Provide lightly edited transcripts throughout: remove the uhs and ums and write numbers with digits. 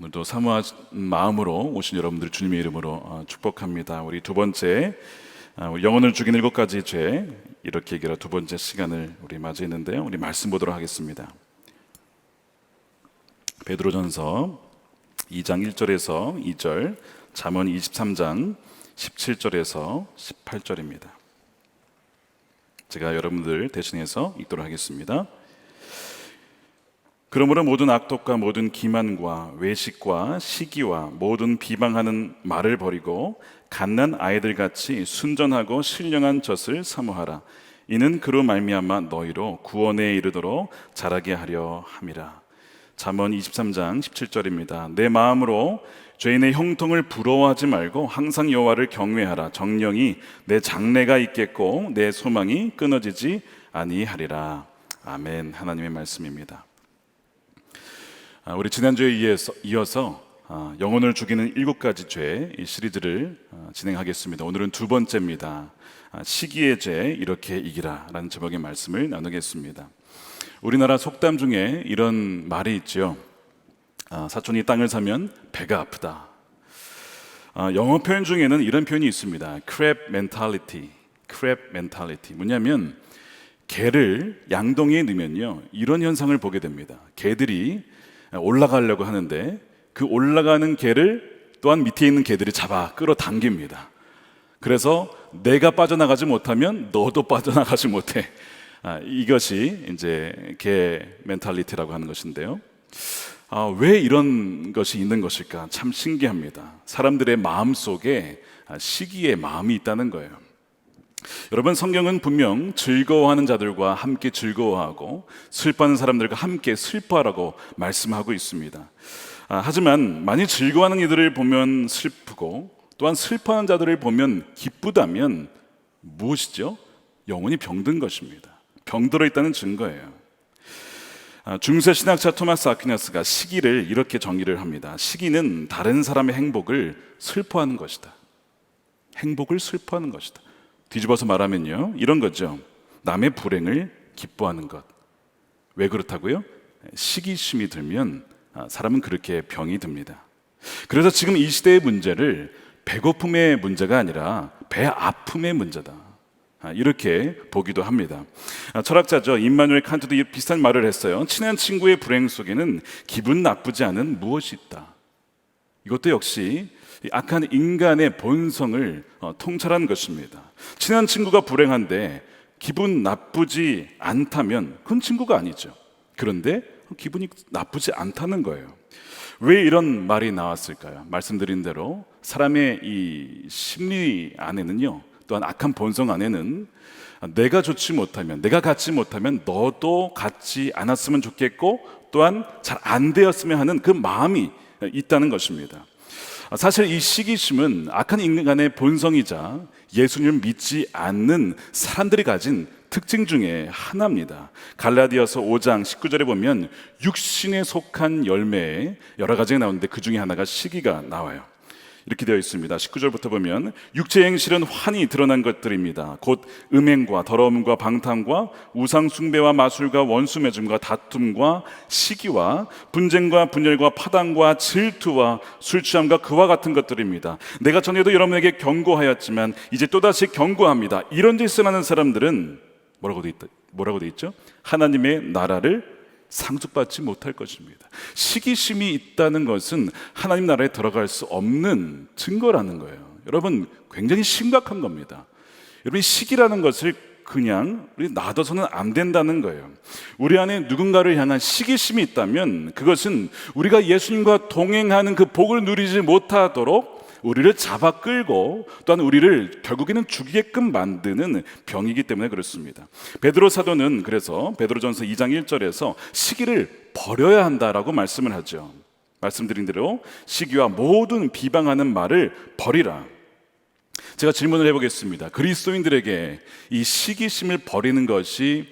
오늘도 사모한 마음으로 오신 여러분들 주님의 이름으로 축복합니다. 우리 두 번째 영혼을 죽인 7가지 죄, 이렇게 얘기하는 두 번째 시간을 우리 맞이했는데요. 우리 말씀 보도록 하겠습니다. 베드로전서 2장 1절에서 2절, 잠언 23장 17절에서 18절입니다. 제가 여러분들 대신해서 읽도록 하겠습니다. 그러므로 모든 악독과 모든 기만과 외식과 시기와 모든 비방하는 말을 버리고 갓난 아이들같이 순전하고 신령한 젖을 사모하라. 이는 그로 말미암아 너희로 구원에 이르도록 자라게 하려 함이라. 잠언 23장 17절입니다. 내 마음으로 죄인의 형통을 부러워하지 말고 항상 여호와를 경외하라. 정령이 내 장래가 있겠고 내 소망이 끊어지지 아니하리라. 아멘. 하나님의 말씀입니다. 우리 지난주에 이어서 영혼을 죽이는 7가지 죄, 이 시리즈를 진행하겠습니다. 오늘은 두 번째입니다. 시기의 죄 이렇게 이기라 라는 제목의 말씀을 나누겠습니다. 우리나라 속담 중에 이런 말이 있죠. 사촌이 땅을 사면 배가 아프다. 영어 표현 중에는 이런 표현이 있습니다. crab mentality. 뭐냐면 개를 양동이에 넣으면요, 이런 현상을 보게 됩니다. 개들이 올라가려고 하는데 그 올라가는 개를 또한 밑에 있는 개들이 잡아 끌어당깁니다. 그래서 내가 빠져나가지 못하면 너도 빠져나가지 못해. 이것이 이제 개 멘탈리티라고 하는 것인데요. 왜 이런 것이 있는 것일까? 참 신기합니다. 사람들의 마음 속에 시기의 마음이 있다는 거예요. 여러분, 성경은 분명 즐거워하는 자들과 함께 즐거워하고 슬퍼하는 사람들과 함께 슬퍼하라고 말씀하고 있습니다. 하지만 만일 즐거워하는 이들을 보면 슬프고 또한 슬퍼하는 자들을 보면 기쁘다면 무엇이죠? 영혼이 병든 것입니다. 병들어 있다는 증거예요. 중세 신학자 토마스 아퀴나스가 시기를 이렇게 정의를 합니다. 시기는 다른 사람의 행복을 슬퍼하는 것이다. 행복을 슬퍼하는 것이다. 뒤집어서 말하면요, 이런 거죠. 남의 불행을 기뻐하는 것. 왜 그렇다고요? 시기심이 들면 사람은 그렇게 병이 듭니다. 그래서 지금 이 시대의 문제를 배고픔의 문제가 아니라 배 아픔의 문제다, 이렇게 보기도 합니다. 철학자죠, 임마누엘 칸트도 비슷한 말을 했어요. 친한 친구의 불행 속에는 기분 나쁘지 않은 무엇이 있다. 이것도 역시 악한 인간의 본성을 통찰한 것입니다. 친한 친구가 불행한데 기분 나쁘지 않다면 그건 친구가 아니죠. 그런데 기분이 나쁘지 않다는 거예요. 왜 이런 말이 나왔을까요? 말씀드린 대로 사람의 이 심리 안에는요, 또한 악한 본성 안에는 내가 좋지 못하면, 내가 갖지 못하면 너도 갖지 않았으면 좋겠고 또한 잘 안 되었으면 하는 그 마음이 있다는 것입니다. 사실 이 시기심은 악한 인간의 본성이자 예수님을 믿지 않는 사람들이 가진 특징 중에 하나입니다. 갈라디아서 5장 19절에 보면 육신에 속한 열매에 여러 가지가 나오는데 그 중에 하나가 시기가 나와요. 이렇게 되어 있습니다. 19절부터 보면 육체의 행실은 환히 드러난 것들입니다. 곧 음행과 더러움과 방탕과 우상 숭배와 마술과 원수 맺음과 다툼과 시기와 분쟁과 분열과 파당과 질투와 술 취함과 그와 같은 것들입니다. 내가 전에도 여러분에게 경고하였지만 이제 또다시 경고합니다. 이런 짓을 하는 사람들은 뭐라고 돼 있죠? 하나님의 나라를 상속받지 못할 것입니다. 시기심이 있다는 것은 하나님 나라에 들어갈 수 없는 증거라는 거예요. 여러분, 굉장히 심각한 겁니다. 여러분, 시기라는 것을 그냥 놔둬서는 안 된다는 거예요. 우리 안에 누군가를 향한 시기심이 있다면 그것은 우리가 예수님과 동행하는 그 복을 누리지 못하도록 우리를 잡아 끌고 또한 우리를 결국에는 죽이게끔 만드는 병이기 때문에 그렇습니다. 베드로 사도는 그래서 베드로전서 2장 1절에서 시기를 버려야 한다라고 말씀을 하죠. 말씀드린 대로 시기와 모든 비방하는 말을 버리라. 제가 질문을 해보겠습니다. 그리스도인들에게 이 시기심을 버리는 것이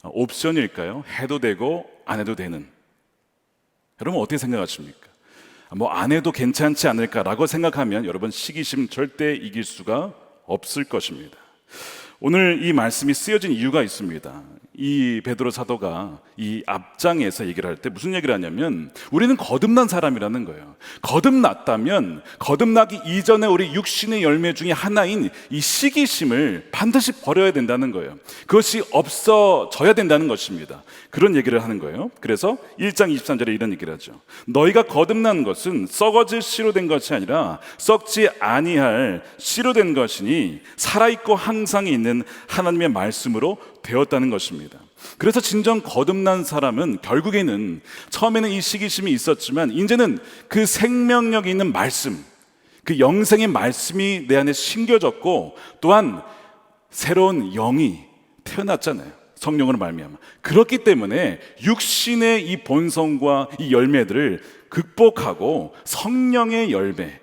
옵션일까요? 해도 되고 안 해도 되는. 여러분, 어떻게 생각하십니까? 안 해도 괜찮지 않을까라고 생각하면 여러분, 시기심 절대 이길 수가 없을 것입니다. 오늘 이 말씀이 쓰여진 이유가 있습니다. 이 베드로 사도가 이 앞장에서 얘기를 할 때 무슨 얘기를 하냐면 우리는 거듭난 사람이라는 거예요. 거듭났다면 거듭나기 이전에 우리 육신의 열매 중에 하나인 이 시기심을 반드시 버려야 된다는 거예요. 그것이 없어져야 된다는 것입니다. 그런 얘기를 하는 거예요. 그래서 1장 23절에 이런 얘기를 하죠. 너희가 거듭난 것은 썩어질 씨로 된 것이 아니라 썩지 아니할 씨로 된 것이니 살아있고 항상 있는 하나님의 말씀으로 되었다는 것입니다. 그래서 진정 거듭난 사람은 결국에는 처음에는 이 시기심이 있었지만 이제는 그 생명력이 있는 말씀, 그 영생의 말씀이 내 안에 심겨졌고 또한 새로운 영이 태어났잖아요. 성령으로 말미암아. 그렇기 때문에 육신의 이 본성과 이 열매들을 극복하고 성령의 열매,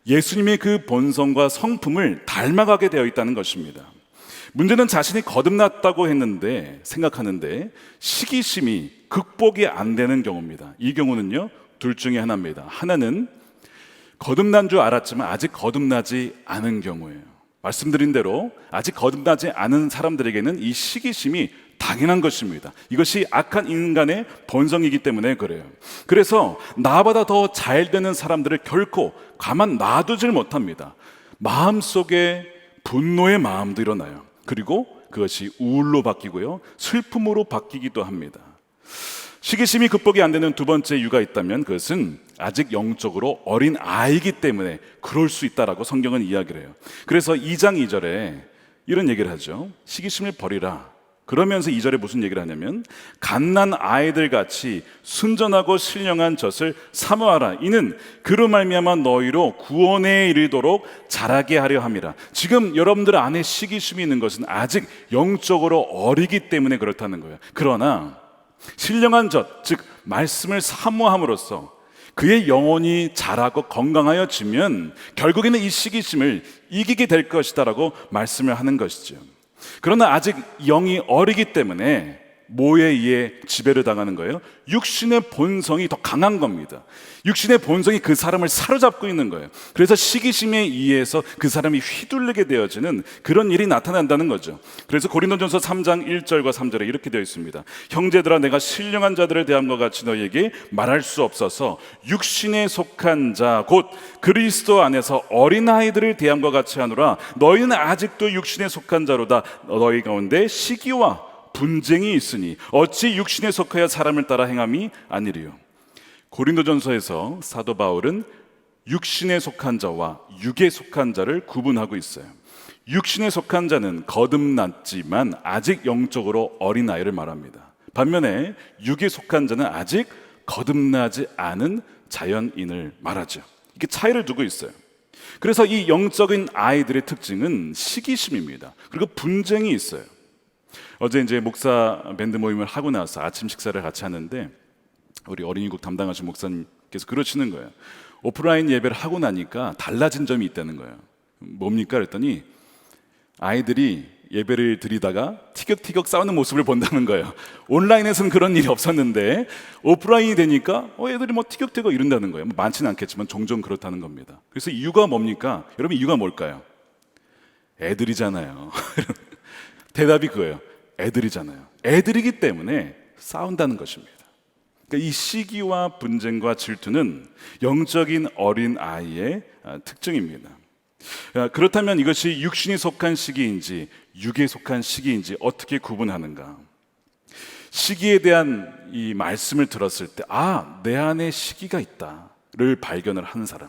예수님의 그 본성과 성품을 닮아가게 되어 있다는 것입니다. 문제는 자신이 거듭났다고 했는데 생각하는데 시기심이 극복이 안 되는 경우입니다. 이 경우는요, 둘 중에 하나입니다. 하나는 거듭난 줄 알았지만 아직 거듭나지 않은 경우예요. 말씀드린 대로 아직 거듭나지 않은 사람들에게는 이 시기심이 당연한 것입니다. 이것이 악한 인간의 본성이기 때문에 그래요. 그래서 나보다 더 잘 되는 사람들을 결코 가만 놔두질 못합니다. 마음속에 분노의 마음도 일어나요. 그리고 그것이 우울로 바뀌고요, 슬픔으로 바뀌기도 합니다. 시기심이 극복이 안 되는 두 번째 이유가 있다면 그것은 아직 영적으로 어린 아이이기 때문에 그럴 수 있다라고 성경은 이야기를 해요. 그래서 2장 2절에 이런 얘기를 하죠. 시기심을 버리라. 그러면서 2절에 무슨 얘기를 하냐면 갓난 아이들 같이 순전하고 신령한 젖을 사모하라. 이는 그로 말미암아 너희로 구원에 이르도록 자라게 하려 함이라. 지금 여러분들 안에 시기심이 있는 것은 아직 영적으로 어리기 때문에 그렇다는 거예요. 그러나 신령한 젖, 즉 말씀을 사모함으로써 그의 영혼이 자라고 건강하여지면 결국에는 이 시기심을 이기게 될 것이다라고 말씀을 하는 것이죠. 그러나 아직 영이 어리기 때문에 뭐에 의해 지배를 당하는 거예요? 육신의 본성이 더 강한 겁니다. 육신의 본성이 그 사람을 사로잡고 있는 거예요. 그래서 시기심에 의해서 그 사람이 휘둘리게 되어지는 그런 일이 나타난다는 거죠. 그래서 고린도전서 3장 1절과 3절에 이렇게 되어 있습니다. 형제들아, 내가 신령한 자들을 대함과 같이 너희에게 말할 수 없어서 육신에 속한 자 곧 그리스도 안에서 어린아이들을 대함과 같이 하노라. 너희는 아직도 육신에 속한 자로다. 너희 가운데 시기와 분쟁이 있으니 어찌 육신에 속하여 사람을 따라 행함이 아니리요. 고린도전서에서 사도 바울은 육신에 속한 자와 육에 속한 자를 구분하고 있어요. 육신에 속한 자는 거듭났지만 아직 영적으로 어린아이를 말합니다. 반면에 육에 속한 자는 아직 거듭나지 않은 자연인을 말하죠. 이게 차이를 두고 있어요. 그래서 이 영적인 아이들의 특징은 시기심입니다. 그리고 분쟁이 있어요. 어제 이제 목사 밴드 모임을 하고 나서 아침 식사를 같이 하는데 우리 어린이국 담당하신 목사님께서 그러시는 거예요. 오프라인 예배를 하고 나니까 달라진 점이 있다는 거예요. 뭡니까? 그랬더니 아이들이 예배를 드리다가 티격태격 싸우는 모습을 본다는 거예요. 온라인에서는 그런 일이 없었는데 오프라인이 되니까 애들이 뭐 티격태격 이런다는 거예요. 많지는 않겠지만 종종 그렇다는 겁니다. 그래서 이유가 뭡니까? 여러분, 이유가 뭘까요? 애들이잖아요. 대답이 그거예요. 애들이잖아요. 애들이기 때문에 싸운다는 것입니다. 그러니까 이 시기와 분쟁과 질투는 영적인 어린 아이의 특징입니다. 그렇다면 이것이 육신이 속한 시기인지 육에 속한 시기인지 어떻게 구분하는가? 시기에 대한 이 말씀을 들었을 때 내 안에 시기가 있다를 발견을 하는 사람,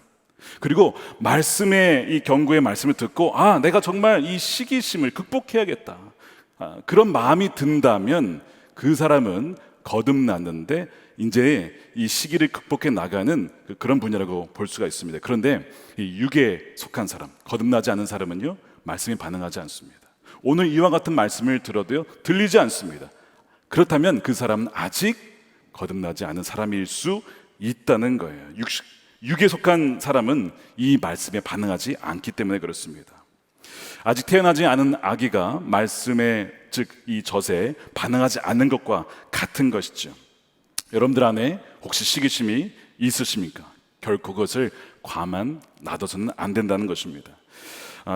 그리고 말씀의 이 경고의 말씀을 듣고 내가 정말 이 시기심을 극복해야겠다, 그런 마음이 든다면 그 사람은 거듭났는데 이제 이 시기를 극복해 나가는 그런 분야라고 볼 수가 있습니다. 그런데 이 육에 속한 사람, 거듭나지 않은 사람은요, 말씀에 반응하지 않습니다. 오늘 이와 같은 말씀을 들어도요, 들리지 않습니다. 그렇다면 그 사람은 아직 거듭나지 않은 사람일 수 있다는 거예요. 육에 속한 사람은 이 말씀에 반응하지 않기 때문에 그렇습니다. 아직 태어나지 않은 아기가 말씀에, 즉 이 젖에 반응하지 않는 것과 같은 것이죠. 여러분들 안에 혹시 시기심이 있으십니까? 결코 그것을 가만 놔둬서는 안 된다는 것입니다.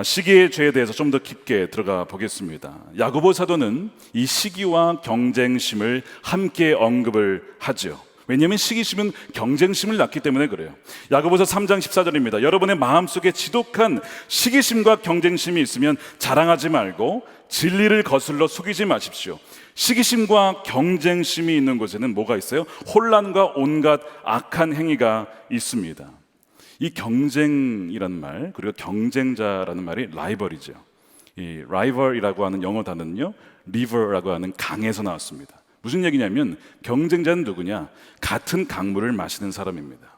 시기의 죄에 대해서 좀 더 깊게 들어가 보겠습니다. 야고보 사도는 이 시기와 경쟁심을 함께 언급을 하죠. 왜냐하면 시기심은 경쟁심을 낳기 때문에 그래요. 야고보서 3장 14절입니다. 여러분의 마음속에 지독한 시기심과 경쟁심이 있으면 자랑하지 말고 진리를 거슬러 속이지 마십시오. 시기심과 경쟁심이 있는 곳에는 뭐가 있어요? 혼란과 온갖 악한 행위가 있습니다. 이 경쟁이란 말, 그리고 경쟁자라는 말이 라이벌이죠. 이 라이벌이라고 하는 영어 단어는요, 리버라고 하는 강에서 나왔습니다. 무슨 얘기냐면 경쟁자는 누구냐? 같은 강물을 마시는 사람입니다.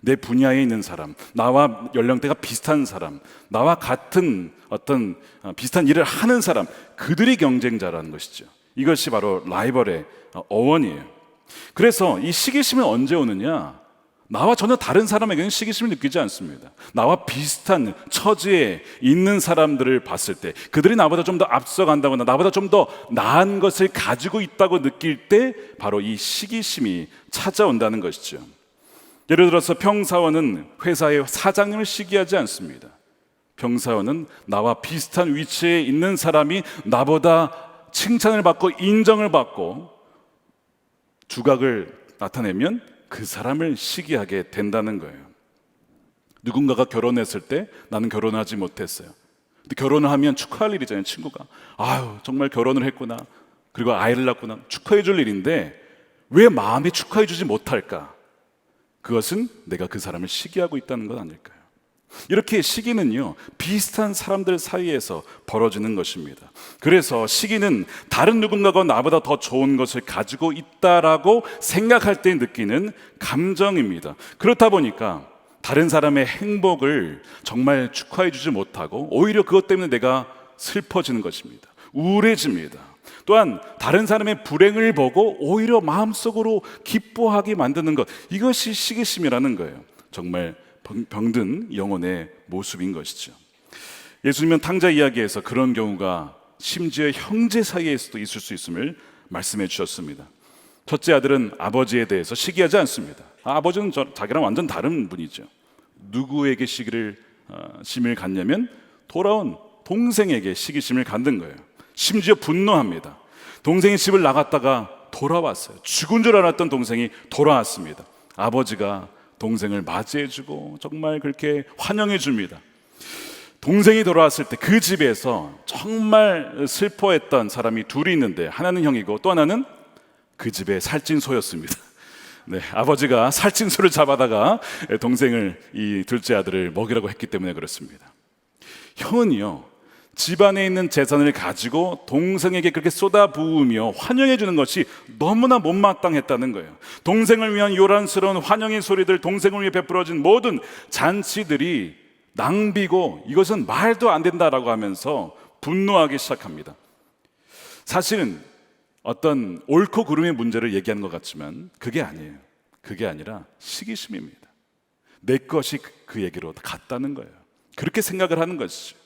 내 분야에 있는 사람, 나와 연령대가 비슷한 사람, 나와 같은 어떤 비슷한 일을 하는 사람, 그들이 경쟁자라는 것이죠. 이것이 바로 라이벌의 어원이에요. 그래서 이 시기심은 언제 오느냐? 나와 전혀 다른 사람에게는 시기심을 느끼지 않습니다. 나와 비슷한 처지에 있는 사람들을 봤을 때, 그들이 나보다 좀 더 앞서간다거나 나보다 좀 더 나은 것을 가지고 있다고 느낄 때 바로 이 시기심이 찾아온다는 것이죠. 예를 들어서 평사원은 회사의 사장님을 시기하지 않습니다. 평사원은 나와 비슷한 위치에 있는 사람이 나보다 칭찬을 받고 인정을 받고 두각을 나타내면 그 사람을 시기하게 된다는 거예요. 누군가가 결혼했을 때 나는 결혼하지 못했어요. 근데 결혼을 하면 축하할 일이잖아요. 친구가 아유 정말 결혼을 했구나, 그리고 아이를 낳구나, 축하해 줄 일인데 왜 마음에 축하해 주지 못할까? 그것은 내가 그 사람을 시기하고 있다는 것 아닐까요? 이렇게 시기는요, 비슷한 사람들 사이에서 벌어지는 것입니다. 그래서 시기는 다른 누군가가 나보다 더 좋은 것을 가지고 있다라고 생각할 때 느끼는 감정입니다. 그렇다 보니까 다른 사람의 행복을 정말 축하해 주지 못하고 오히려 그것 때문에 내가 슬퍼지는 것입니다. 우울해집니다. 또한 다른 사람의 불행을 보고 오히려 마음속으로 기뻐하게 만드는 것, 이것이 시기심이라는 거예요. 정말 병든 영혼의 모습인 것이죠. 예수님은 탕자 이야기에서 그런 경우가 심지어 형제 사이에서도 있을 수 있음을 말씀해 주셨습니다. 첫째 아들은 아버지에 대해서 시기하지 않습니다. 아버지는 자기랑 완전 다른 분이죠. 누구에게 시기심을 갖냐면 돌아온 동생에게 시기심을 갖는 거예요. 심지어 분노합니다. 동생이 집을 나갔다가 돌아왔어요. 죽은 줄 알았던 동생이 돌아왔습니다. 아버지가 동생을 맞이해주고 정말 그렇게 환영해줍니다. 동생이 돌아왔을 때 그 집에서 정말 슬퍼했던 사람이 둘이 있는데, 하나는 형이고 또 하나는 그 집의 살찐소였습니다. 네, 아버지가 살찐소를 잡아다가 동생을, 이 둘째 아들을 먹이라고 했기 때문에 그렇습니다. 형은요, 집안에 있는 재산을 가지고 동생에게 그렇게 쏟아부으며 환영해 주는 것이 너무나 못마땅했다는 거예요. 동생을 위한 요란스러운 환영의 소리들, 동생을 위해 베풀어진 모든 잔치들이 낭비고 이것은 말도 안 된다라고 하면서 분노하기 시작합니다. 사실은 어떤 옳고 그름의 문제를 얘기하는 것 같지만 그게 아니에요. 그게 아니라 시기심입니다. 내 것이 그 얘기로 같다는 거예요. 그렇게 생각을 하는 것이죠.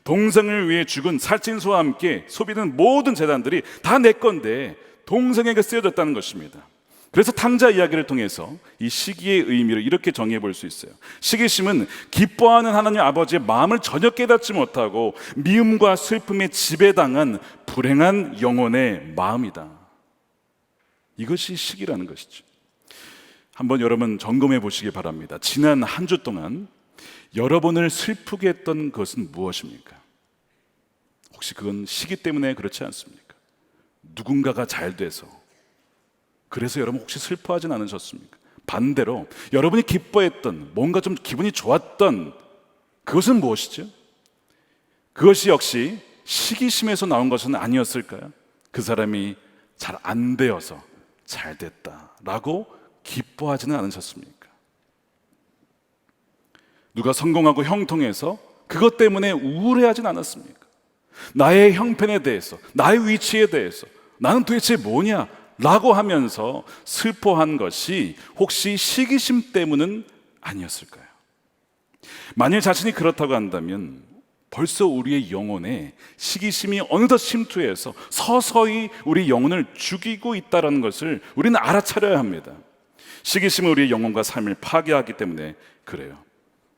동생을 위해 죽은 살찐소와 함께 소비된 모든 재단들이 다 내 건데 동생에게 쓰여졌다는 것입니다. 그래서 탕자 이야기를 통해서 이 시기의 의미를 이렇게 정의해 볼 수 있어요. 시기심은 기뻐하는 하나님 아버지의 마음을 전혀 깨닫지 못하고 미움과 슬픔에 지배당한 불행한 영혼의 마음이다. 이것이 시기라는 것이죠. 한번 여러분 점검해 보시기 바랍니다. 지난 한 주 동안 여러분을 슬프게 했던 것은 무엇입니까? 혹시 그건 시기 때문에 그렇지 않습니까? 누군가가 잘 돼서, 그래서 여러분 혹시 슬퍼하진 않으셨습니까? 반대로 여러분이 기뻐했던, 뭔가 좀 기분이 좋았던 그것은 무엇이죠? 그것이 역시 시기심에서 나온 것은 아니었을까요? 그 사람이 잘 안 되어서 잘 됐다라고 기뻐하지는 않으셨습니까? 누가 성공하고 형통해서 그것 때문에 우울해하진 않았습니까? 나의 형편에 대해서, 나의 위치에 대해서 나는 도대체 뭐냐? 라고 하면서 슬퍼한 것이 혹시 시기심 때문은 아니었을까요? 만일 자신이 그렇다고 한다면 벌써 우리의 영혼에 시기심이 어느덧 침투해서 서서히 우리 영혼을 죽이고 있다는 것을 우리는 알아차려야 합니다. 시기심은 우리의 영혼과 삶을 파괴하기 때문에 그래요.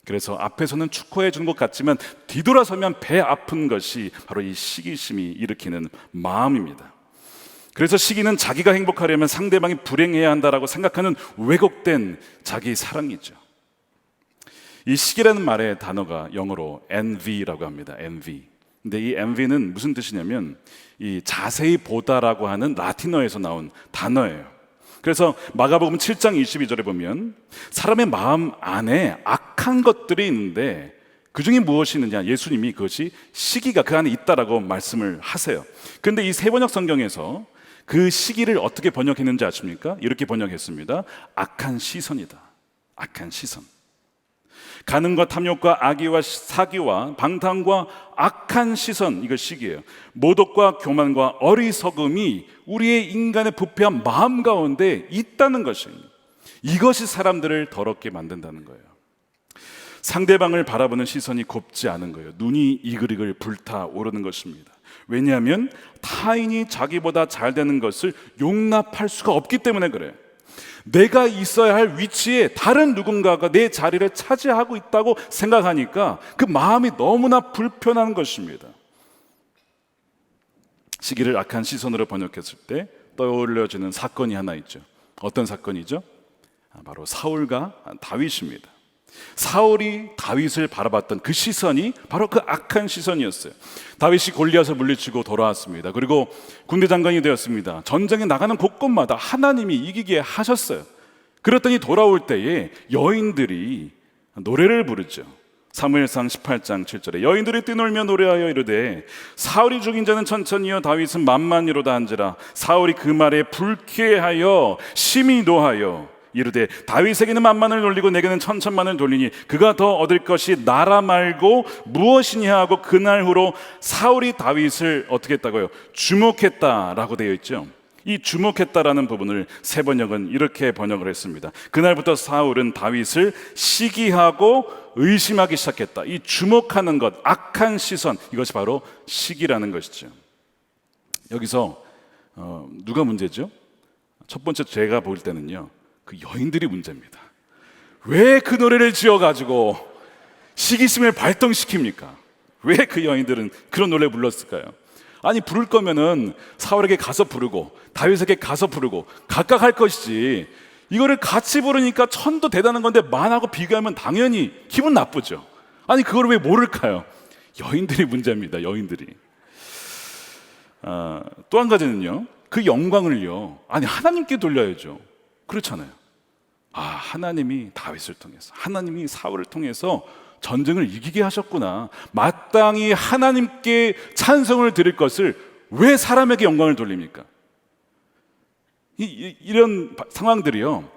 그래서 앞에서는 축하해 주는 것 같지만 뒤돌아서면 배 아픈 것이 바로 이 시기심이 일으키는 마음입니다. 그래서 시기는 자기가 행복하려면 상대방이 불행해야 한다라고 생각하는 왜곡된 자기 사랑이죠. 이 시기라는 말의 단어가 영어로 envy라고 합니다. envy. 근데 이 envy는 무슨 뜻이냐면 이 자세히 보다라고 하는 라틴어에서 나온 단어예요. 그래서 마가복음 7장 22절에 보면 사람의 마음 안에 악한 것들이 있는데 그 중에 무엇이 있느냐, 예수님이 그것이 시기가 그 안에 있다라고 말씀을 하세요. 그런데 이 세번역 성경에서 그 시기를 어떻게 번역했는지 아십니까? 이렇게 번역했습니다. 악한 시선이다. 악한 시선. 가늠과 탐욕과 악의와 사기와 방탕과 악한 시선, 이거 시기예요. 모독과 교만과 어리석음이 우리의 인간의 부패한 마음 가운데 있다는 것입니다. 이것이 사람들을 더럽게 만든다는 거예요. 상대방을 바라보는 시선이 곱지 않은 거예요. 눈이 이글이글 불타오르는 것입니다. 왜냐하면 타인이 자기보다 잘 되는 것을 용납할 수가 없기 때문에 그래요. 내가 있어야 할 위치에 다른 누군가가 내 자리를 차지하고 있다고 생각하니까 그 마음이 너무나 불편한 것입니다. 시기를 악한 시선으로 번역했을 때 떠올려지는 사건이 하나 있죠. 어떤 사건이죠? 바로 사울과 다윗입니다. 사울이 다윗을 바라봤던 그 시선이 바로 그 악한 시선이었어요. 다윗이 골리앗을 물리치고 돌아왔습니다. 그리고 군대 장관이 되었습니다. 전쟁에 나가는 곳곳마다 하나님이 이기게 하셨어요. 그랬더니 돌아올 때에 여인들이 노래를 부르죠. 사무엘상 18장 7절에 여인들이 뛰놀며 노래하여 이르되 사울이 죽인 자는 천천히요 다윗은 만만히로다 한지라. 사울이 그 말에 불쾌하여 심히 노하여 이르되 다윗에게는 만만을 돌리고 내게는 천천만을 돌리니 그가 더 얻을 것이 나라 말고 무엇이냐 하고 그날 후로 사울이 다윗을 어떻게 했다고요? 주목했다라고 되어 있죠. 이 주목했다라는 부분을 세 번역은 이렇게 번역을 했습니다. 그날부터 사울은 다윗을 시기하고 의심하기 시작했다. 이 주목하는 것, 악한 시선, 이것이 바로 시기라는 것이죠. 여기서 누가 문제죠? 첫 번째 제가 볼 때는요, 그 여인들이 문제입니다. 왜 그 노래를 지어가지고 시기심을 발동시킵니까? 왜 그 여인들은 그런 노래를 불렀을까요? 아니, 부를 거면은 사울에게 가서 부르고 다윗에게 가서 부르고 각각 할 것이지, 이거를 같이 부르니까 천도 대단한 건데 만하고 비교하면 당연히 기분 나쁘죠. 아니, 그걸 왜 모를까요? 여인들이 문제입니다. 여인들이. 또 한 가지는요, 그 영광을요, 아니 하나님께 돌려야죠. 그렇잖아요. 하나님이 다윗을 통해서, 하나님이 사울을 통해서 전쟁을 이기게 하셨구나. 마땅히 하나님께 찬송을 드릴 것을 왜 사람에게 영광을 돌립니까? 이런 상황들이요,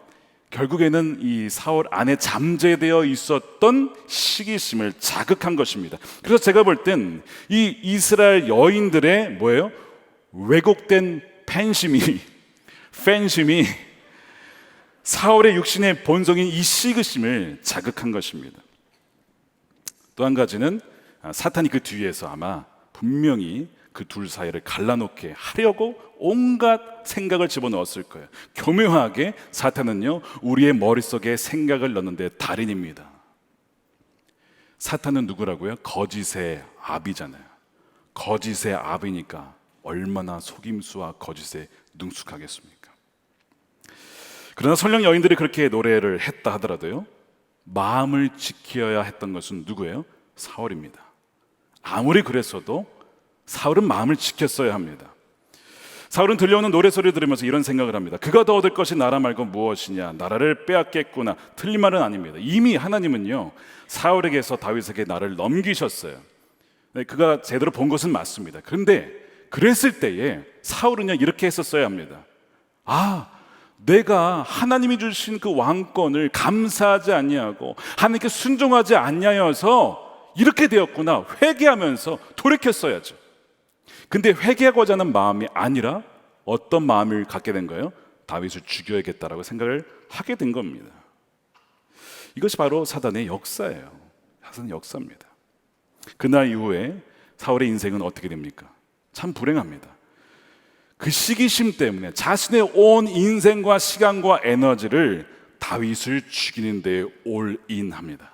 결국에는 이 사울 안에 잠재되어 있었던 시기심을 자극한 것입니다. 그래서 제가 볼 땐 이 이스라엘 여인들의 뭐예요? 왜곡된 팬심이 사울의 육신의 본성인 이 시기심을 자극한 것입니다. 또 한 가지는 사탄이 그 뒤에서 아마 분명히 그 둘 사이를 갈라놓게 하려고 온갖 생각을 집어넣었을 거예요. 교묘하게 사탄은요, 우리의 머릿속에 생각을 넣는데 달인입니다. 사탄은 누구라고요? 거짓의 아비잖아요. 거짓의 아비니까 얼마나 속임수와 거짓에 능숙하겠습니까? 그러나 설령 여인들이 그렇게 노래를 했다 하더라도요, 마음을 지켜야 했던 것은 누구예요? 사울입니다. 아무리 그랬어도 사울은 마음을 지켰어야 합니다. 사울은 들려오는 노래소리를 들으면서 이런 생각을 합니다. 그가 더 얻을 것이 나라 말고 무엇이냐, 나라를 빼앗겠구나. 틀린 말은 아닙니다. 이미 하나님은요, 사울에게서 다윗에게 나를 넘기셨어요. 네, 그가 제대로 본 것은 맞습니다. 그런데 그랬을 때에 사울은요, 이렇게 했었어야 합니다. 내가 하나님이 주신 그 왕권을 감사하지 아니하고 하나님께 순종하지 아니하여서 이렇게 되었구나, 회개하면서 돌이켰어야죠. 근데 회개하고자 하는 마음이 아니라 어떤 마음을 갖게 된 거예요? 다윗을 죽여야겠다라고 생각을 하게 된 겁니다. 이것이 바로 사단의 역사예요. 사단의 역사입니다. 그날 이후에 사울의 인생은 어떻게 됩니까? 참 불행합니다. 그 시기심 때문에 자신의 온 인생과 시간과 에너지를 다윗을 죽이는 데 올인합니다.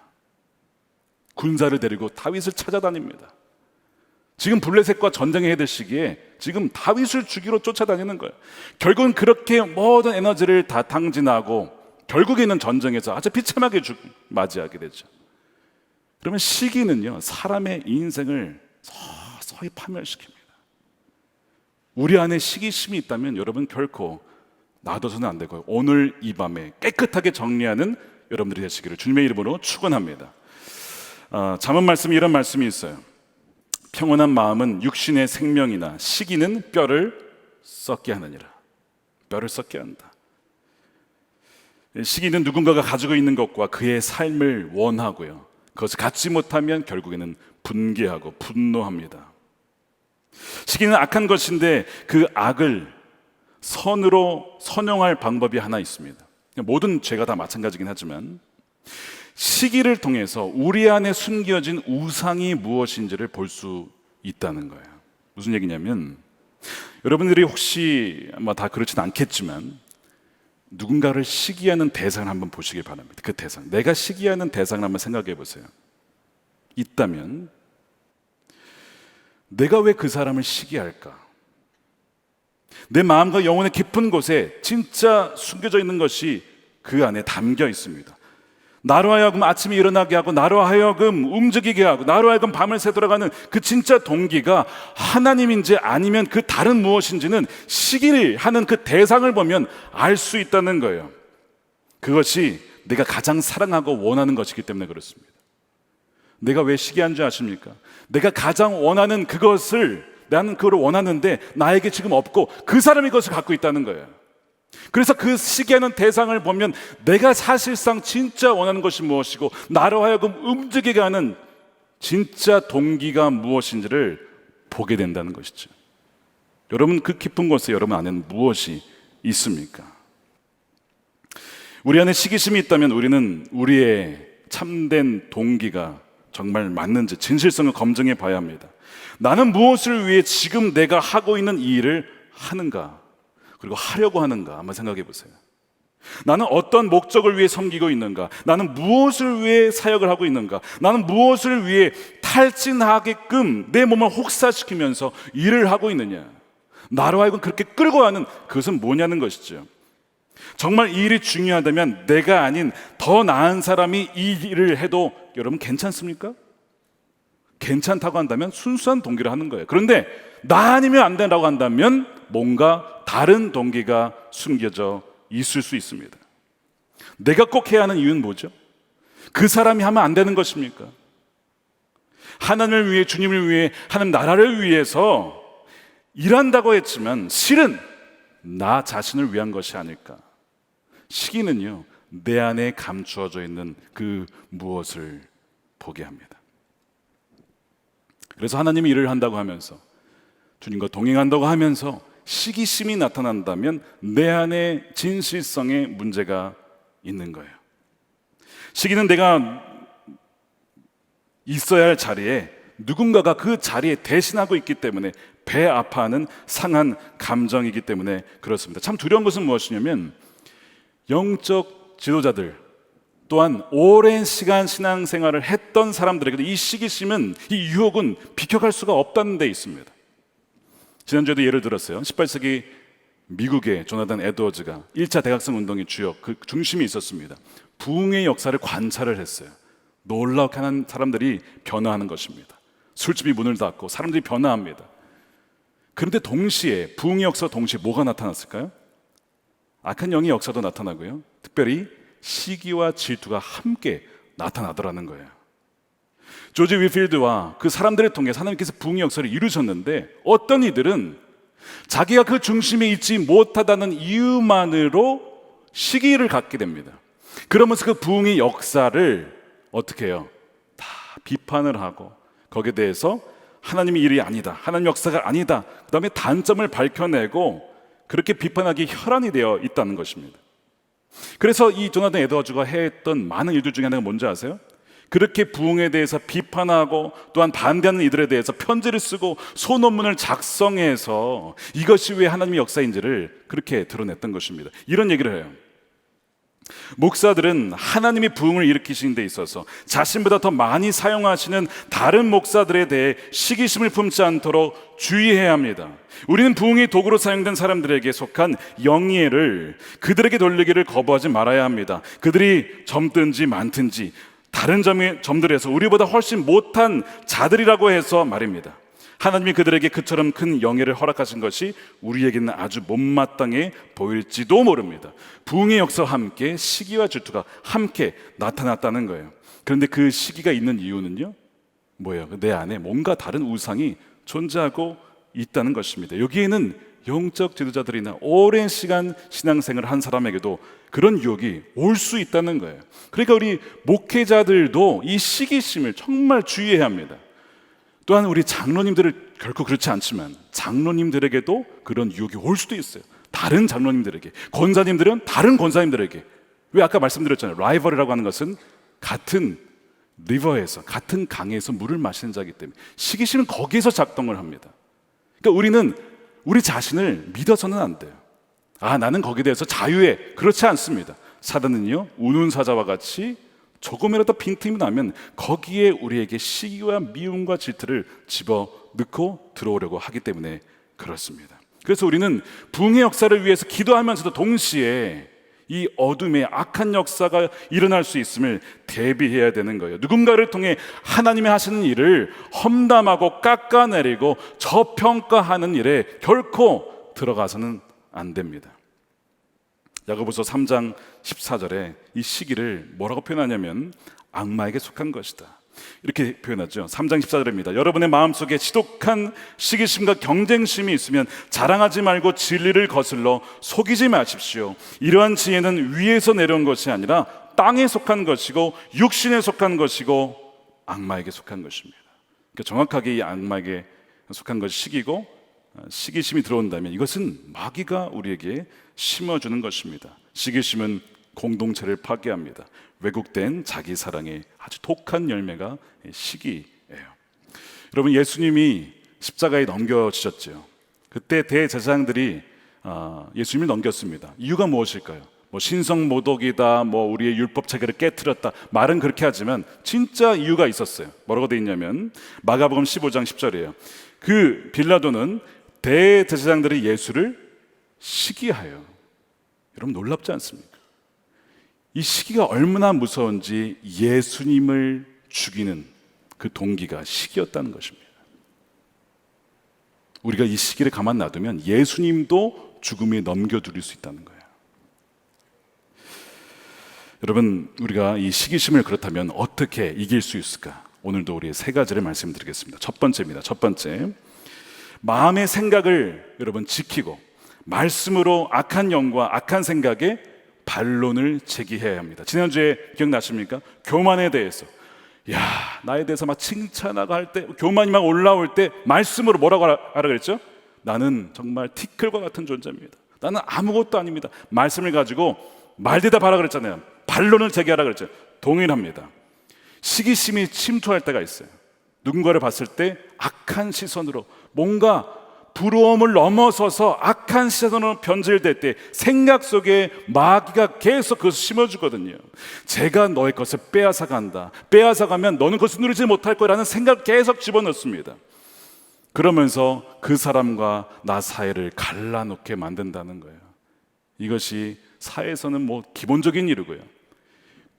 군사를 데리고 다윗을 찾아다닙니다. 지금 블레셋과 전쟁해야 될 시기에 지금 다윗을 죽이러 쫓아다니는 거예요. 결국은 그렇게 모든 에너지를 다 탕진하고 결국에는 전쟁에서 아주 비참하게 맞이하게 되죠. 그러면 시기는요, 사람의 인생을 서서히 파멸시킵니다. 우리 안에 시기심이 있다면 여러분 결코 놔둬서는 안 되고요. 오늘 이 밤에 깨끗하게 정리하는 여러분들이 되시기를 주님의 이름으로 축원합니다. 잠언 말씀에 이런 말씀이 있어요. 평온한 마음은 육신의 생명이나 시기는 뼈를 썩게 하느니라. 뼈를 썩게 한다. 시기는 누군가가 가지고 있는 것과 그의 삶을 원하고요, 그것을 갖지 못하면 결국에는 분개하고 분노합니다. 시기는 악한 것인데 그 악을 선으로 선용할 방법이 하나 있습니다. 모든 죄가 다 마찬가지긴 하지만 시기를 통해서 우리 안에 숨겨진 우상이 무엇인지를 볼 수 있다는 거예요. 무슨 얘기냐면, 여러분들이 혹시 아마 다 그렇진 않겠지만 누군가를 시기하는 대상을 한번 보시길 바랍니다. 그 대상, 내가 시기하는 대상을 한번 생각해 보세요. 있다면 내가 왜 그 사람을 시기할까? 내 마음과 영혼의 깊은 곳에 진짜 숨겨져 있는 것이 그 안에 담겨 있습니다. 나로 하여금 아침에 일어나게 하고, 나로 하여금 움직이게 하고, 나로 하여금 밤을 새돌아가는 그 진짜 동기가 하나님인지 아니면 그 다른 무엇인지는 시기를 하는 그 대상을 보면 알 수 있다는 거예요. 그것이 내가 가장 사랑하고 원하는 것이기 때문에 그렇습니다. 내가 왜 시기한 줄 아십니까? 내가 가장 원하는 그것을, 나는 그걸 원하는데 나에게 지금 없고 그 사람이 그것을 갖고 있다는 거예요. 그래서 그 시기하는 대상을 보면 내가 사실상 진짜 원하는 것이 무엇이고 나로 하여금 움직이게 하는 진짜 동기가 무엇인지를 보게 된다는 것이죠. 여러분, 그 깊은 곳에 여러분 안에는 무엇이 있습니까? 우리 안에 시기심이 있다면 우리는 우리의 참된 동기가 정말 맞는지 진실성을 검증해 봐야 합니다. 나는 무엇을 위해 지금 내가 하고 있는 이 일을 하는가, 그리고 하려고 하는가 한번 생각해 보세요. 나는 어떤 목적을 위해 섬기고 있는가? 나는 무엇을 위해 사역을 하고 있는가? 나는 무엇을 위해 탈진하게끔 내 몸을 혹사시키면서 일을 하고 있느냐? 나로 하여금 그렇게 끌고 가는 그것은 뭐냐는 것이죠. 정말 이 일이 중요하다면 내가 아닌 더 나은 사람이 이 일을 해도 여러분 괜찮습니까? 괜찮다고 한다면 순수한 동기를 하는 거예요. 그런데 나 아니면 안 된다고 한다면 뭔가 다른 동기가 숨겨져 있을 수 있습니다. 내가 꼭 해야 하는 이유는 뭐죠? 그 사람이 하면 안 되는 것입니까? 하나님을 위해, 주님을 위해, 하나님 나라를 위해서 일한다고 했지만 실은 나 자신을 위한 것이 아닐까? 시기는요, 내 안에 감추어져 있는 그 무엇을 보게 합니다. 그래서 하나님이 일을 한다고 하면서, 주님과 동행한다고 하면서 시기심이 나타난다면 내 안에 진실성에 문제가 있는 거예요. 시기는 내가 있어야 할 자리에 누군가가 그 자리에 대신하고 있기 때문에 배 아파하는 상한 감정이기 때문에 그렇습니다. 참 두려운 것은 무엇이냐면 영적 지도자들 또한 오랜 시간 신앙생활을 했던 사람들에게도 이 시기심은, 이 유혹은 비켜갈 수가 없다는 데 있습니다. 지난주에도 예를 들었어요. 18세기 미국의 조나단 에드워즈가 1차 대각성 운동의 주역, 그 중심이 있었습니다. 부흥의 역사를 관찰을 했어요. 놀랍게 하는 사람들이 변화하는 것입니다. 술집이 문을 닫고 사람들이 변화합니다. 그런데 동시에 부흥의 역사 동시에 뭐가 나타났을까요? 악한 영의 역사도 나타나고요, 특별히 시기와 질투가 함께 나타나더라는 거예요. 조지 위필드와 그 사람들을 통해서 하나님께서 부흥의 역사를 이루셨는데 어떤 이들은 자기가 그 중심에 있지 못하다는 이유만으로 시기를 갖게 됩니다. 그러면서 그 부흥의 역사를 어떻게 해요? 다 비판을 하고 거기에 대해서 하나님의 일이 아니다, 하나님 역사가 아니다, 그 다음에 단점을 밝혀내고 그렇게 비판하기 혈안이 되어 있다는 것입니다. 그래서 이 조나단 에드워즈가 했던 많은 일들 중에 하나가 뭔지 아세요? 그렇게 부흥에 대해서 비판하고 또한 반대하는 이들에 대해서 편지를 쓰고 소논문을 작성해서 이것이 왜 하나님의 역사인지를 그렇게 드러냈던 것입니다. 이런 얘기를 해요. 목사들은 하나님이 부흥을 일으키시는 데 있어서 자신보다 더 많이 사용하시는 다른 목사들에 대해 시기심을 품지 않도록 주의해야 합니다. 우리는 부흥의 도구로 사용된 사람들에게 속한 영예를 그들에게 돌리기를 거부하지 말아야 합니다. 그들이 젊든지 많든지 다른 점들에서 우리보다 훨씬 못한 자들이라고 해서 말입니다. 하나님이 그들에게 그처럼 큰 영예를 허락하신 것이 우리에게는 아주 못마땅해 보일지도 모릅니다. 부흥의 역사와 함께 시기와 질투가 함께 나타났다는 거예요. 그런데 그 시기가 있는 이유는요, 뭐예요? 내 안에 뭔가 다른 우상이 존재하고 있다는 것입니다. 여기에는 영적 지도자들이나 오랜 시간 신앙생활을 한 사람에게도 그런 유혹이 올 수 있다는 거예요. 그러니까 우리 목회자들도 이 시기심을 정말 주의해야 합니다. 또한 우리 장로님들을 결코 그렇지 않지만 장로님들에게도 그런 유혹이 올 수도 있어요. 다른 장로님들에게, 권사님들은 다른 권사님들에게. 왜 아까 말씀드렸잖아요. 라이벌이라고 하는 것은 같은 리버에서, 같은 강에서 물을 마시는 자이기 때문에 시기심은 거기에서 작동을 합니다. 그러니까 우리는 우리 자신을 믿어서는 안 돼요. 나는 거기에 대해서 자유해. 그렇지 않습니다. 사단은요, 우는 사자와 같이 조금이라도 빈틈이 나면 거기에 우리에게 시기와 미움과 질투를 집어넣고 들어오려고 하기 때문에 그렇습니다. 그래서 우리는 부흥의 역사를 위해서 기도하면서도 동시에 이 어둠의 악한 역사가 일어날 수 있음을 대비해야 되는 거예요. 누군가를 통해 하나님이 하시는 일을 험담하고 깎아내리고 저평가하는 일에 결코 들어가서는 안 됩니다. 야고보서 3장 14절에 이 시기를 뭐라고 표현하냐면 악마에게 속한 것이다, 이렇게 표현하죠. 3장 14절입니다. 여러분의 마음속에 지독한 시기심과 경쟁심이 있으면 자랑하지 말고 진리를 거슬러 속이지 마십시오. 이러한 지혜는 위에서 내려온 것이 아니라 땅에 속한 것이고 육신에 속한 것이고 악마에게 속한 것입니다. 그러니까 정확하게 이 악마에게 속한 것이 시기고, 시기심이 들어온다면 이것은 마귀가 우리에게 심어주는 것입니다. 시기심은 공동체를 파괴합니다. 왜곡된 자기 사랑의 아주 독한 열매가 시기예요. 여러분, 예수님이 십자가에 넘겨지셨죠. 그때 대제사장들이 예수님을 넘겼습니다. 이유가 무엇일까요? 신성모독이다, 우리의 율법 체계를 깨트렸다, 말은 그렇게 하지만 진짜 이유가 있었어요. 뭐라고 되어 있냐면 마가복음 15장 10절이에요. 그 빌라도는 대제사장들이 예수를 시기하여. 여러분, 놀랍지 않습니까? 이 시기가 얼마나 무서운지 예수님을 죽이는 그 동기가 시기였다는 것입니다. 우리가 이 시기를 가만 놔두면 예수님도 죽음에 넘겨드릴 수 있다는 거예요. 여러분, 우리가 이 시기심을 그렇다면 어떻게 이길 수 있을까? 오늘도 우리 세 가지를 말씀드리겠습니다. 첫 번째입니다. 첫 번째, 마음의 생각을 여러분 지키고 말씀으로 악한 영과 악한 생각에 반론을 제기해야 합니다. 지난주에 기억나십니까? 교만에 대해서, 나에 대해서 막 칭찬하고 할 때, 교만이 막 올라올 때 말씀으로 뭐라고 하라 그랬죠? 나는 정말 티끌과 같은 존재입니다. 나는 아무것도 아닙니다. 말씀을 가지고 말대답하라 그랬잖아요. 반론을 제기하라 그랬죠. 동일합니다. 시기심이 침투할 때가 있어요. 누군가를 봤을 때 악한 시선으로, 뭔가 부러움을 넘어서서 악한 시선으로 변질될 때 생각 속에 마귀가 계속 그것을 심어주거든요. 제가 너의 것을 빼앗아간다, 빼앗아가면 너는 그것을 누리지 못할 거라는 생각을 계속 집어넣습니다. 그러면서 그 사람과 나 사이를 갈라놓게 만든다는 거예요. 이것이 사회에서는 기본적인 일이고요,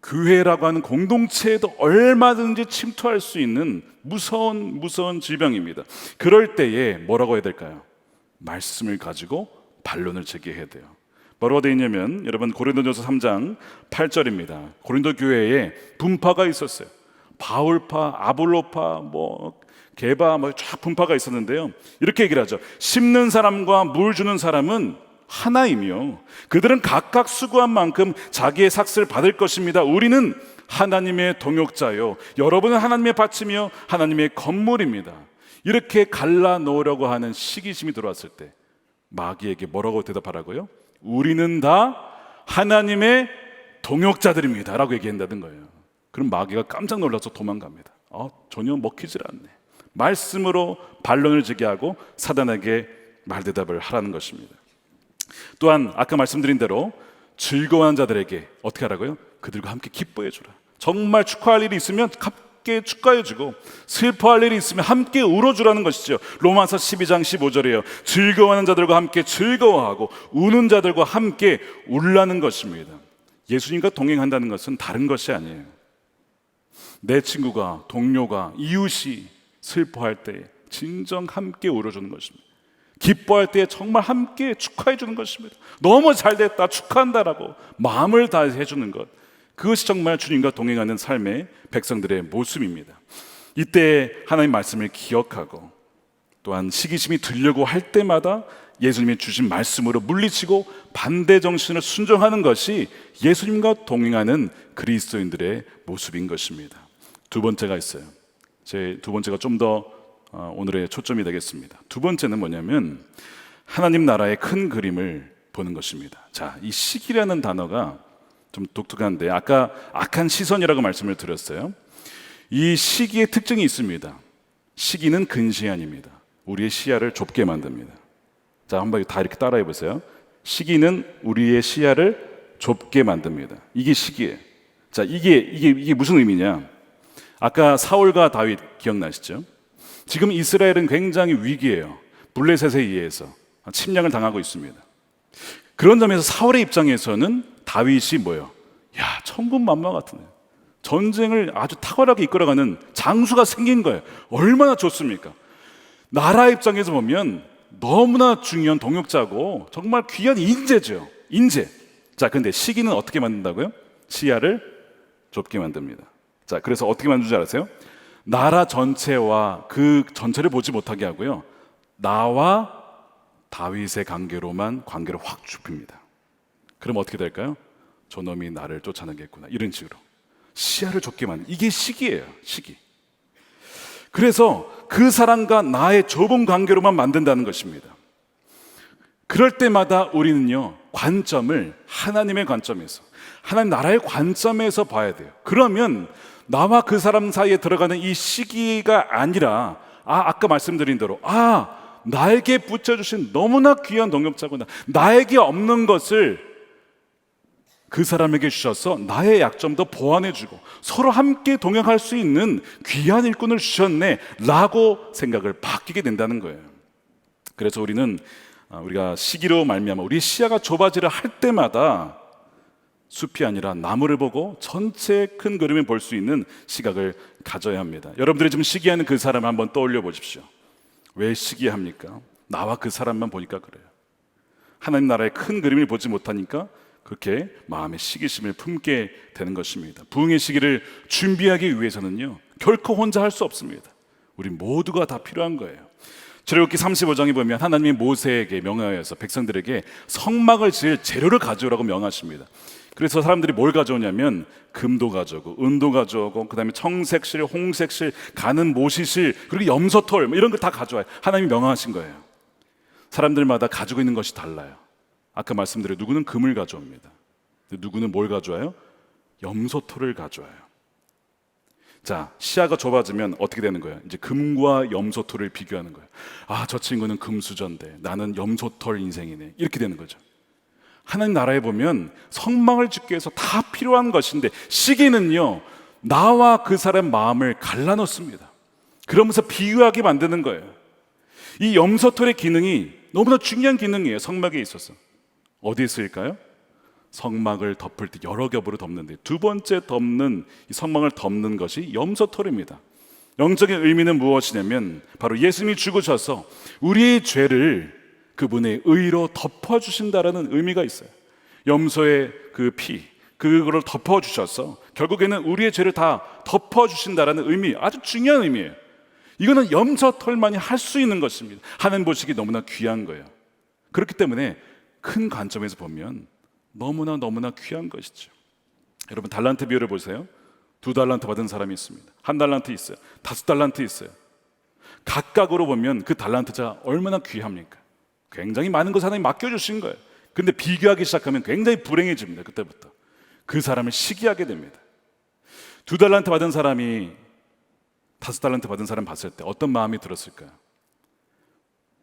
교회라고 하는 공동체에도 얼마든지 침투할 수 있는 무서운 질병입니다. 그럴 때에 뭐라고 해야 될까요? 말씀을 가지고 반론을 제기해야 돼요. 뭐라고 되어 있냐면 여러분, 고린도전서 3장 8절입니다. 고린도 교회에 분파가 있었어요. 바울파, 아볼로파, 게바, 쫙 분파가 있었는데요, 이렇게 얘기를 하죠. 심는 사람과 물 주는 사람은 하나이며 그들은 각각 수고한 만큼 자기의 삭슬을 받을 것입니다. 우리는 하나님의 동역자요, 여러분은 하나님의 밭이며 하나님의 건물입니다. 이렇게 갈라놓으려고 하는 시기심이 들어왔을 때 마귀에게 뭐라고 대답하라고요? 우리는 다 하나님의 동역자들입니다 라고 얘기한다는 거예요. 그럼 마귀가 깜짝 놀라서 도망갑니다. 전혀 먹히질 않네. 말씀으로 반론을 제기하고 사단에게 말대답을 하라는 것입니다. 또한 아까 말씀드린 대로 즐거워하는 자들에게 어떻게 하라고요? 그들과 함께 기뻐해 주라. 정말 축하할 일이 있으면 함께 축하해 주고, 슬퍼할 일이 있으면 함께 울어주라는 것이죠. 로마서 12장 15절이에요. 즐거워하는 자들과 함께 즐거워하고 우는 자들과 함께 울라는 것입니다. 예수님과 동행한다는 것은 다른 것이 아니에요. 내 친구가, 동료가, 이웃이 슬퍼할 때 진정 함께 울어주는 것입니다. 기뻐할 때 정말 함께 축하해 주는 것입니다. 너무 잘됐다, 축하한다라고 마음을 다해 주는 것, 그것이 정말 주님과 동행하는 삶의 백성들의 모습입니다. 이때 하나님 말씀을 기억하고, 또한 시기심이 들려고 할 때마다 예수님이 주신 말씀으로 물리치고 반대 정신을 순종하는 것이 예수님과 동행하는 그리스도인들의 모습인 것입니다. 두 번째가 있어요. 제 두 번째가 좀 더 오늘의 초점이 되겠습니다. 두 번째는 뭐냐면 하나님 나라의 큰 그림을 보는 것입니다. 자, 이 시기라는 단어가 좀 독특한데, 아까 악한 시선이라고 말씀을 드렸어요. 이 시기의 특징이 있습니다. 시기는 근시안입니다. 우리의 시야를 좁게 만듭니다. 자, 한번 다 이렇게 따라해 보세요. 시기는 우리의 시야를 좁게 만듭니다. 이게 시기예요. 자, 이게 무슨 의미냐? 아까 사울과 다윗 기억나시죠? 지금 이스라엘은 굉장히 위기예요. 블레셋에 의해서 침략을 당하고 있습니다. 그런 점에서 사울의 입장에서는 다윗이 뭐예요? 야, 천군만마 같은 거예요. 전쟁을 아주 탁월하게 이끌어가는 장수가 생긴 거예요. 얼마나 좋습니까? 나라 입장에서 보면 너무나 중요한 동역자고 정말 귀한 인재죠. 인재. 자, 근데 시기는 어떻게 만든다고요? 시야를 좁게 만듭니다. 자, 그래서 어떻게 만드는지 아세요? 나라 전체와 그 전체를 보지 못하게 하고요, 나와 다윗의 관계로만 관계를 확 좁힙니다. 그럼 어떻게 될까요? 저놈이 나를 쫓아내겠구나, 이런 식으로 시야를 좁게 만드는, 이게 시기예요. 시기. 그래서 그 사람과 나의 좁은 관계로만 만든다는 것입니다. 그럴 때마다 우리는요, 관점을 하나님의 관점에서, 하나님 나라의 관점에서 봐야 돼요. 그러면 나와 그 사람 사이에 들어가는 이 시기가 아니라, 아까 말씀드린 대로, 나에게 붙여주신 너무나 귀한 동역자구나, 나에게 없는 것을 그 사람에게 주셔서 나의 약점도 보완해주고 서로 함께 동행할 수 있는 귀한 일꾼을 주셨네 라고 생각을 바뀌게 된다는 거예요. 그래서 우리가 시기로 말미암아 우리 시야가 좁아지려 할 때마다 숲이 아니라 나무를 보고 전체 큰 그림을 볼 수 있는 시각을 가져야 합니다. 여러분들이 지금 시기하는 그 사람을 한번 떠올려 보십시오. 왜 시기합니까? 나와 그 사람만 보니까 그래요. 하나님 나라의 큰 그림을 보지 못하니까 그렇게 마음의 시기심을 품게 되는 것입니다. 부흥의 시기를 준비하기 위해서는요, 결코 혼자 할 수 없습니다. 우리 모두가 다 필요한 거예요. 출애굽기 35장에 보면 하나님이 모세에게 명하여서 백성들에게 성막을 지을 재료를 가져오라고 명하십니다. 그래서 사람들이 뭘 가져오냐면 금도 가져오고 은도 가져오고, 그 다음에 청색실, 홍색실, 가는 모시실, 그리고 염소털, 이런 걸 다 가져와요. 하나님이 명하신 거예요. 사람들마다 가지고 있는 것이 달라요. 아까 말씀드린 누구는 금을 가져옵니다. 누구는 뭘 가져와요? 염소털을 가져와요. 자, 시야가 좁아지면 어떻게 되는 거예요? 이제 금과 염소털을 비교하는 거예요. 저 친구는 금수저인데 나는 염소털 인생이네, 이렇게 되는 거죠. 하나님 나라에 보면 성막을 짓기 위해서 다 필요한 것인데, 시기는요, 나와 그 사람 마음을 갈라놓습니다. 그러면서 비유하게 만드는 거예요. 이 염소털의 기능이 너무나 중요한 기능이에요. 성막에 있어서. 어디에 쓰일까요? 성막을 덮을 때 여러 겹으로 덮는데, 두 번째 덮는, 이 성막을 덮는 것이 염소털입니다. 영적인 의미는 무엇이냐면 바로 예수님이 죽으셔서 우리의 죄를 그분의 의로 덮어주신다라는 의미가 있어요. 염소의 그 피, 그거를 덮어주셔서 결국에는 우리의 죄를 다 덮어주신다라는 의미, 아주 중요한 의미예요. 이거는 염소털만이 할 수 있는 것입니다. 하나님 보시기 너무나 귀한 거예요. 그렇기 때문에 큰 관점에서 보면 너무나 귀한 것이죠. 여러분, 달란트 비유를 보세요. 2달란트 받은 사람이 있습니다. 1달란트 있어요. 5달란트 있어요. 각각으로 보면 그 달란트가 얼마나 귀합니까? 굉장히 많은 것을 하나님 맡겨주신 거예요. 근데 비교하기 시작하면 굉장히 불행해집니다. 그때부터 그 사람을 시기하게 됩니다. 2달란트 받은 사람이 5달란트 받은 사람 봤을 때 어떤 마음이 들었을까요?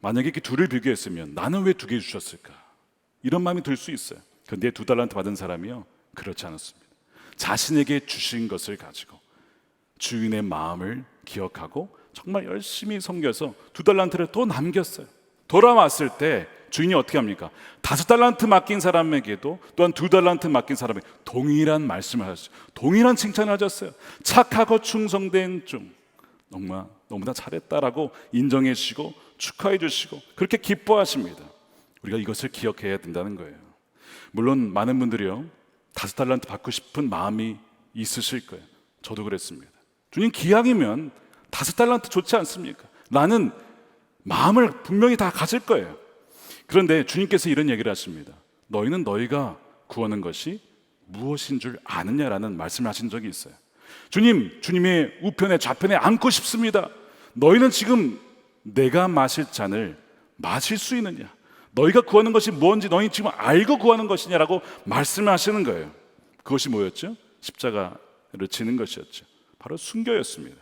만약에 이렇게 둘을 비교했으면 나는 왜 2개 주셨을까? 이런 마음이 들 수 있어요. 그런데 2달란트 받은 사람이요, 그렇지 않았습니다. 자신에게 주신 것을 가지고 주인의 마음을 기억하고 정말 열심히 섬겨서 2달란트를 또 남겼어요. 돌아왔을 때 주인이 어떻게 합니까? 5달란트 맡긴 사람에게도 또한 2달란트 맡긴 사람에게 동일한 말씀을 하셨어요. 동일한 칭찬을 하셨어요. 착하고 충성된 종, 너무나 잘했다라고 인정해 주시고 축하해 주시고 그렇게 기뻐하십니다. 우리가 이것을 기억해야 된다는 거예요. 물론 많은 분들이요, 5달란트 받고 싶은 마음이 있으실 거예요. 저도 그랬습니다. 주님, 기왕이면 5달란트 좋지 않습니까? 라는 마음을 분명히 다 가질 거예요. 그런데 주님께서 이런 얘기를 하십니다. 너희는 너희가 구하는 것이 무엇인 줄 아느냐라는 말씀을 하신 적이 있어요. 주님의 우편에 좌편에 앉고 싶습니다. 너희는 지금 내가 마실 잔을 마실 수 있느냐? 너희가 구하는 것이 뭔지 너희 지금 알고 구하는 것이냐라고 말씀을 하시는 거예요. 그것이 뭐였죠? 십자가를 지는 것이었죠. 바로 순교였습니다.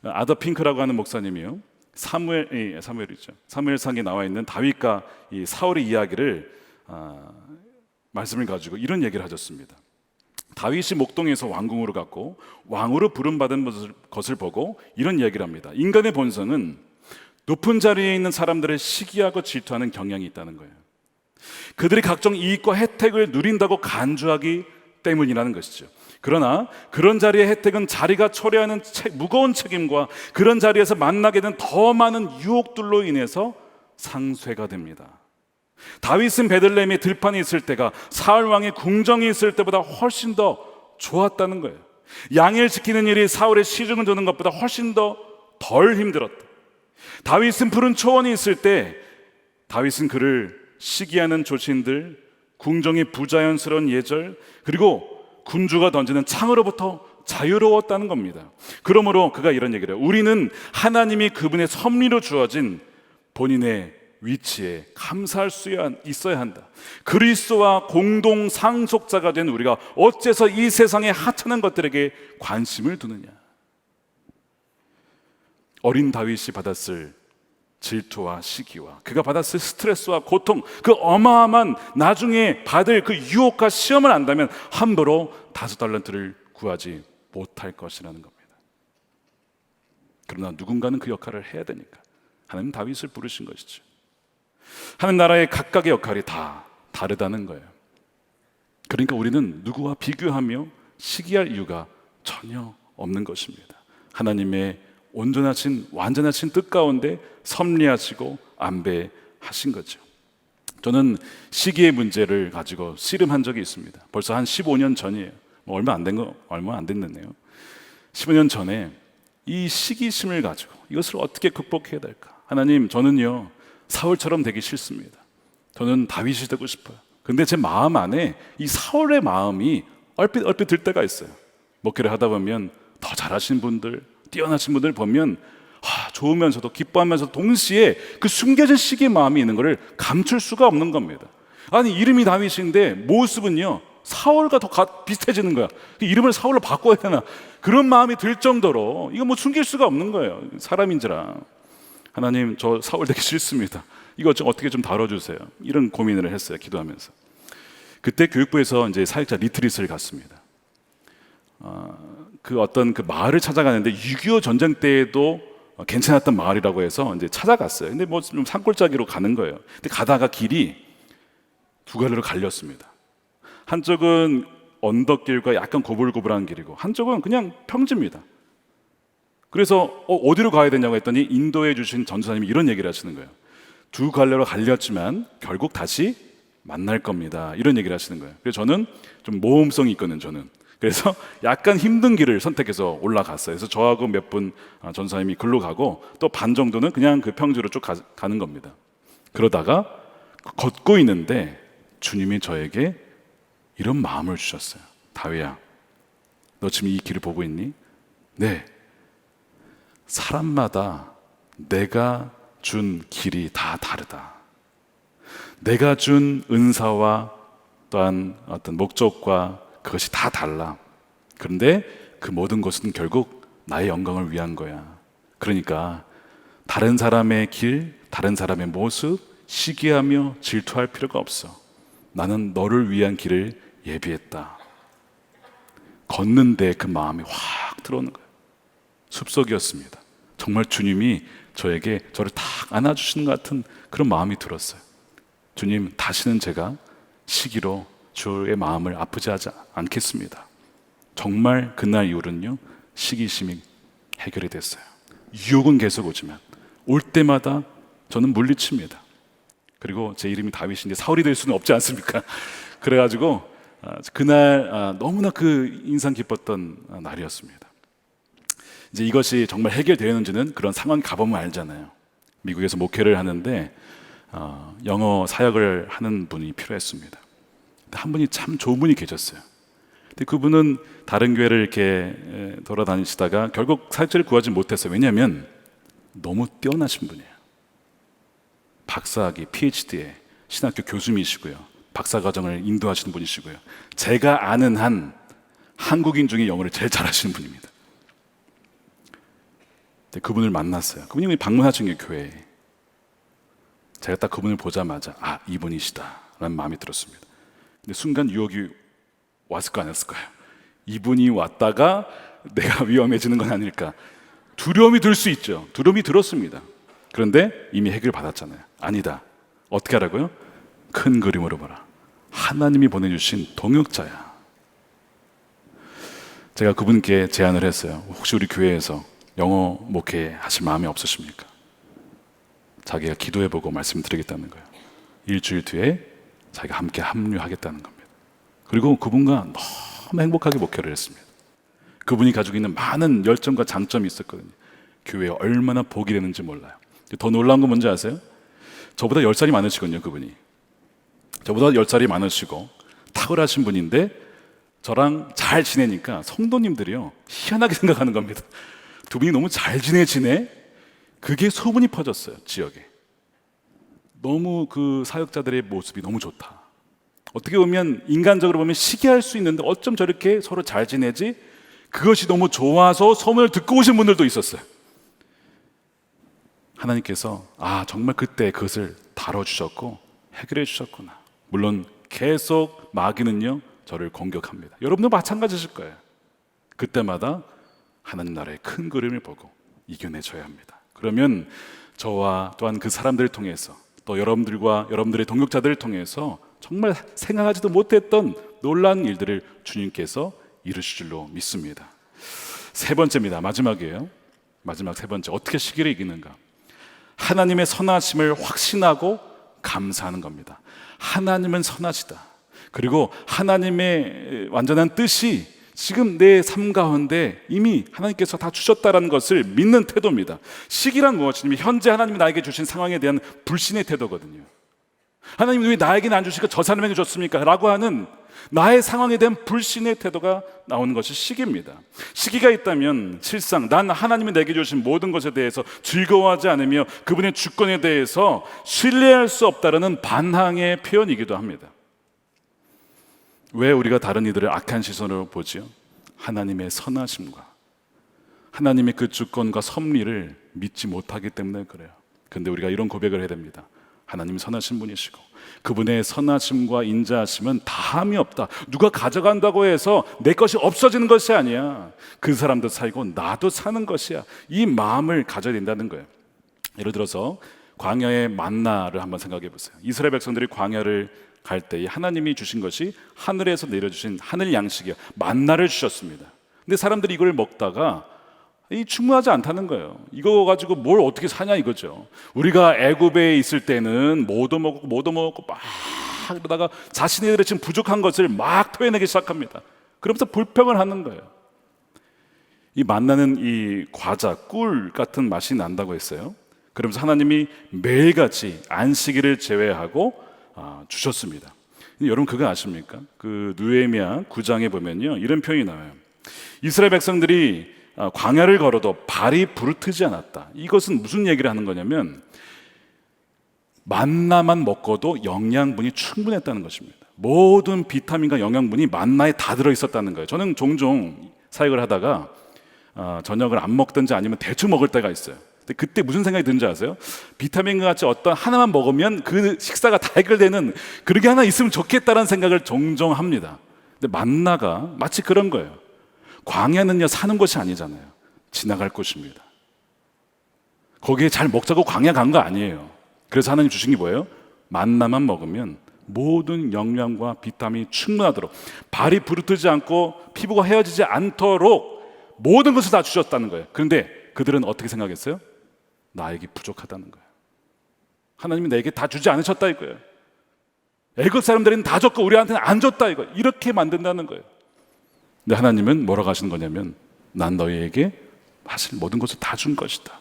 아더 핑크라고 하는 목사님이요, 사무엘상에 나와 있는 다윗과 이 사울의 이야기를 말씀을 가지고 이런 얘기를 하셨습니다. 다윗이 목동에서 왕궁으로 갔고 왕으로 부름받은 것을 보고 이런 이야기를 합니다. 인간의 본성은 높은 자리에 있는 사람들을 시기하고 질투하는 경향이 있다는 거예요. 그들이 각종 이익과 혜택을 누린다고 간주하기 때문이라는 것이죠. 그러나 그런 자리의 혜택은 자리가 초래하는 무거운 책임과 그런 자리에서 만나게 된 더 많은 유혹들로 인해서 상쇄가 됩니다. 다윗은 베들레헴에 들판에 있을 때가 사울 왕의 궁정에 있을 때보다 훨씬 더 좋았다는 거예요. 양을 지키는 일이 사울의 시중을 두는 것보다 훨씬 더 덜 힘들었다. 다윗은 푸른 초원에 있을 때 다윗은 그를 시기하는 조신들, 궁정의 부자연스러운 예절, 그리고 군주가 던지는 창으로부터 자유로웠다는 겁니다. 그러므로 그가 이런 얘기를 해요. 우리는 하나님이 그분의 섭리로 주어진 본인의 위치에 감사할 수 있어야 한다. 그리스도와 공동 상속자가 된 우리가 어째서 이 세상의 하찮은 것들에게 관심을 두느냐. 어린 다윗이 받았을 질투와 시기와 그가 받았을 스트레스와 고통, 그 어마어마한 나중에 받을 그 유혹과 시험을 안다면 함부로 5달란트를 구하지 못할 것이라는 겁니다. 그러나 누군가는 그 역할을 해야 되니까 하나님 다윗을 부르신 것이죠. 하나님 나라의 각각의 역할이 다 다르다는 거예요. 그러니까 우리는 누구와 비교하며 시기할 이유가 전혀 없는 것입니다. 하나님의 온전하신 완전하신 뜻 가운데 섭리하시고 안배하신 거죠. 저는 시기의 문제를 가지고 씨름한 적이 있습니다. 벌써 한 15년 전이에요. 얼마 안 됐네요. 15년 전에 이 시기심을 가지고 이것을 어떻게 극복해야 될까? 하나님, 저는요 사울처럼 되기 싫습니다. 저는 다윗이 되고 싶어요. 근데 제 마음 안에 이 사울의 마음이 얼핏 들 때가 있어요. 목회를 하다 보면 더 잘하신 분들, 뛰어나신 분들 보면 좋으면서도 기뻐하면서 동시에 그 숨겨진 시기의 마음이 있는 것을 감출 수가 없는 겁니다. 아니, 이름이 다윗인데 모습은요 사울과 더 비슷해지는 거야. 이름을 사울로 바꿔야 되나, 그런 마음이 들 정도로 이거 뭐 숨길 수가 없는 거예요. 사람인지라. 하나님, 저 사울 되기 싫습니다. 이거 좀 어떻게 좀 다뤄주세요. 이런 고민을 했어요, 기도하면서. 그때 교육부에서 이제 사역자 리트릿을 갔습니다. 그 어떤 그 마을을 찾아가는데 6.25 전쟁 때에도 괜찮았던 마을이라고 해서 이제 찾아갔어요. 근데 뭐 좀 산골짜기로 가는 거예요. 근데 가다가 길이 두 갈래로 갈렸습니다. 한쪽은 언덕길과 약간 고불고불한 길이고 한쪽은 그냥 평지입니다. 그래서 어디로 가야 되냐고 했더니 인도해 주신 전도사님이 이런 얘기를 하시는 거예요. 두 갈래로 갈렸지만 결국 다시 만날 겁니다. 이런 얘기를 하시는 거예요. 그래서 저는 좀 모험성이 있거든요, 저는. 그래서 약간 힘든 길을 선택해서 올라갔어요. 그래서 저하고 몇 분 전사님이 글로 가고 또 반 정도는 그냥 그 평지로 쭉 가는 겁니다. 그러다가 걷고 있는데 주님이 저에게 이런 마음을 주셨어요. 다윗아, 너 지금 이 길을 보고 있니? 네. 사람마다 내가 준 길이 다 다르다. 내가 준 은사와 또한 어떤 목적과 그것이 다 달라. 그런데 그 모든 것은 결국 나의 영광을 위한 거야. 그러니까 다른 사람의 길, 다른 사람의 모습 시기하며 질투할 필요가 없어. 나는 너를 위한 길을 예비했다. 걷는데 그 마음이 확 들어오는 거예요. 숲속이었습니다. 정말 주님이 저에게 저를 딱 안아주시는 것 같은 그런 마음이 들었어요. 주님, 다시는 제가 시기로 주의 마음을 아프지 하지 않겠습니다. 정말 그날 이후로는요, 시기심이 해결이 됐어요. 유혹은 계속 오지만 올 때마다 저는 물리칩니다. 그리고 제 이름이 다윗인데 사울이 될 수는 없지 않습니까? 그래가지고 그날 너무나 그 인상 깊었던 날이었습니다. 이제 이것이 정말 해결되었는지는 그런 상황이 가보면 알잖아요. 미국에서 목회를 하는데 영어 사역을 하는 분이 필요했습니다. 근데 한 분이 참 좋은 분이 계셨어요. 근데 그분은 다른 교회를 이렇게 돌아다니시다가 결국 사역자를 구하지 못했어요. 왜냐하면 너무 뛰어나신 분이에요. 박사학위, PhD에 신학교 교수님이시고요, 박사과정을 인도하시는 분이시고요, 제가 아는 한 한국인 중에 영어를 제일 잘하시는 분입니다. 그분을 만났어요. 그분이 방문하신 게 교회에. 제가 딱 그분을 보자마자 이분이시다 라는 마음이 들었습니다. 근데 순간 유혹이 왔을 거 아니었을까요? 이분이 왔다가 내가 위험해지는 건 아닐까, 두려움이 들 수 있죠. 두려움이 들었습니다. 그런데 이미 해결 받았잖아요. 아니다. 어떻게 하라고요? 큰 그림으로 보라. 하나님이 보내주신 동역자야. 제가 그분께 제안을 했어요. 혹시 우리 교회에서 영어 목회 하실 마음이 없으십니까? 자기가 기도해보고 말씀드리겠다는 거예요. 일주일 뒤에 자기가 함께 합류하겠다는 겁니다. 그리고 그분과 너무 행복하게 목회를 했습니다. 그분이 가지고 있는 많은 열정과 장점이 있었거든요. 교회에 얼마나 복이 되는지 몰라요. 더 놀라운 건 뭔지 아세요? 저보다 10살이 많으시거든요. 그분이 저보다 10살이 많으시고 탁월하신 분인데 저랑 잘 지내니까 성도님들이요, 희한하게 생각하는 겁니다. 두 분이 너무 잘 지내. 그게 소문이 퍼졌어요. 지역에. 너무 그 사역자들의 모습이 너무 좋다. 어떻게 보면 인간적으로 보면 시기할 수 있는데 어쩜 저렇게 서로 잘 지내지? 그것이 너무 좋아서 소문을 듣고 오신 분들도 있었어요. 하나님께서 정말 그때 그것을 다뤄주셨고 해결해 주셨구나. 물론 계속 마귀는요, 저를 공격합니다. 여러분도 마찬가지실 거예요. 그때마다 하나님 나라의 큰 그림을 보고 이겨내줘야 합니다. 그러면 저와 또한 그 사람들을 통해서, 또 여러분들과 여러분들의 동역자들을 통해서 정말 생각하지도 못했던 놀라운 일들을 주님께서 이루실 줄로 믿습니다. 세 번째입니다. 마지막이에요. 마지막 세 번째. 어떻게 시기를 이기는가? 하나님의 선하심을 확신하고 감사하는 겁니다. 하나님은 선하시다. 그리고 하나님의 완전한 뜻이 지금 내 삶 가운데 이미 하나님께서 다 주셨다는 것을 믿는 태도입니다. 시기란 무엇이냐면 현재 하나님이 나에게 주신 상황에 대한 불신의 태도거든요. 하나님이 왜 나에게는 안 주시고 저 사람에게 줬습니까? 라고 하는 나의 상황에 대한 불신의 태도가 나오는 것이 시기입니다. 시기가 있다면 실상 난 하나님이 내게 주신 모든 것에 대해서 즐거워하지 않으며 그분의 주권에 대해서 신뢰할 수 없다는 반항의 표현이기도 합니다. 왜 우리가 다른 이들을 악한 시선으로 보지요? 하나님의 선하심과 하나님의 그 주권과 섭리를 믿지 못하기 때문에 그래요. 그런데 우리가 이런 고백을 해야 됩니다. 하나님이 선하신 분이시고 그분의 선하심과 인자하심은 다함이 없다. 누가 가져간다고 해서 내 것이 없어지는 것이 아니야. 그 사람도 살고 나도 사는 것이야. 이 마음을 가져야 된다는 거예요. 예를 들어서 광야의 만나를 한번 생각해 보세요. 이스라엘 백성들이 광야를 갈 때 하나님이 주신 것이 하늘에서 내려주신 하늘 양식이요, 만나를 주셨습니다. 근데 사람들이 이걸 먹다가 충분하지 않다는 거예요. 이거 가지고 뭘 어떻게 사냐 이거죠. 우리가 애굽에 있을 때는 못 얻어먹고 막 그러다가 자신들의 지금 부족한 것을 막 토해내기 시작합니다. 그러면서 불평을 하는 거예요. 이 만나는 이 과자, 꿀 같은 맛이 난다고 했어요. 그러면서 하나님이 매일같이 안식일을 제외하고 주셨습니다. 여러분 그거 아십니까? 그 느헤미야 9장에 보면요, 이런 표현이 나와요. 이스라엘 백성들이 광야를 걸어도 발이 부르트지 않았다. 이것은 무슨 얘기를 하는 거냐면 만나만 먹고도 영양분이 충분했다는 것입니다. 모든 비타민과 영양분이 만나에 다 들어있었다는 거예요. 저는 종종 사역을 하다가 저녁을 안 먹든지 아니면 대충 먹을 때가 있어요. 근데 그때 무슨 생각이 드는지 아세요? 비타민과 같이 어떤 하나만 먹으면 그 식사가 다 해결되는 그런 게 하나 있으면 좋겠다는 생각을 종종 합니다. 근데 만나가 마치 그런 거예요. 광야는요, 사는 곳이 아니잖아요. 지나갈 곳입니다. 거기에 잘 먹자고 광야 간 거 아니에요. 그래서 하나님 주신 게 뭐예요? 만나만 먹으면 모든 영양과 비타민이 충분하도록, 발이 부르트지 않고 피부가 헤어지지 않도록 모든 것을 다 주셨다는 거예요. 그런데 그들은 어떻게 생각했어요? 나에게 부족하다는 거예요. 하나님이 내게 다 주지 않으셨다 이거예요. 애굽 사람들은 다 줬고 우리한테는 안 줬다 이거. 이렇게 만든다는 거예요. 근데 하나님은 뭐라고 하시는 거냐면, 난 너희에게 사실 모든 것을 다 준 것이다.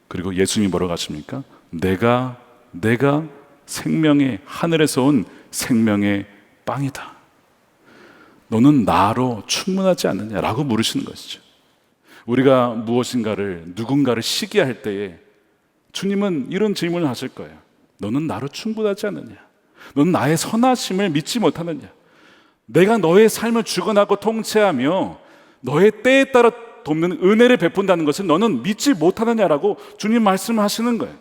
그리고 예수님이 뭐라고 하십니까? 내가 생명의, 하늘에서 온 생명의 빵이다. 너는 나로 충분하지 않느냐라고 물으시는 것이죠. 우리가 무엇인가를, 누군가를 시기할 때에 주님은 이런 질문을 하실 거예요. 너는 나로 충분하지 않느냐? 너는 나의 선하심을 믿지 못하느냐? 내가 너의 삶을 주관하고 통치하며 너의 때에 따라 돕는 은혜를 베푼다는 것을 너는 믿지 못하느냐라고 주님 말씀하시는 거예요.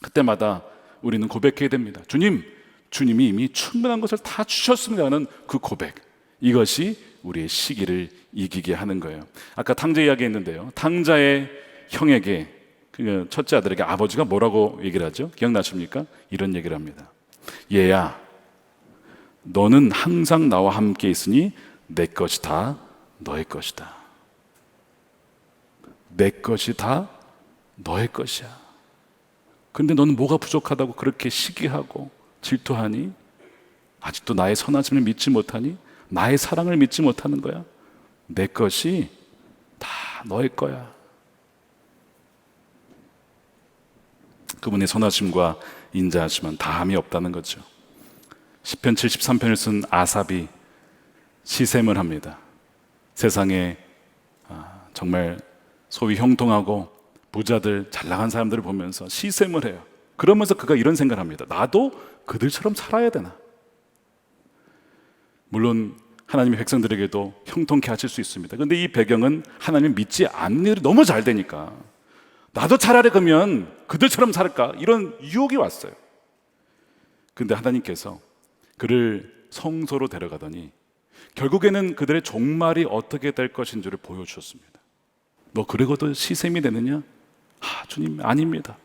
그때마다 우리는 고백해야 됩니다. 주님이 이미 충분한 것을 다 주셨습니다는 그 고백, 이것이 우리의 시기를 이기게 하는 거예요. 아까 탕자 이야기 했는데요, 탕자의 형에게, 그 첫째 아들에게 아버지가 뭐라고 얘기를 하죠? 기억나십니까? 이런 얘기를 합니다. 얘야, 너는 항상 나와 함께 있으니 내 것이 다 너의 것이다. 내 것이 다 너의 것이야. 근데 너는 뭐가 부족하다고 그렇게 시기하고 질투하니? 아직도 나의 선하심을 믿지 못하니? 나의 사랑을 믿지 못하는 거야? 내 것이 다 너의 거야. 그분의 선하심과 인자하심은 다함이 없다는 거죠. 시편 73편을 쓴 아삽이 시샘을 합니다. 세상에 정말 소위 형통하고 부자들, 잘 나간 사람들을 보면서 시샘을 해요. 그러면서 그가 이런 생각을 합니다. 나도 그들처럼 살아야 되나? 물론 하나님의 백성들에게도 형통케 하실 수 있습니다. 그런데 이 배경은 하나님을 믿지 않는 일이 너무 잘 되니까 나도 차라리 그러면 그들처럼 살까? 이런 유혹이 왔어요. 그런데 하나님께서 그를 성소로 데려가더니 결국에는 그들의 종말이 어떻게 될 것인지를 보여주셨습니다. 너 그러고도 시샘이 되느냐? 주님, 아닙니다.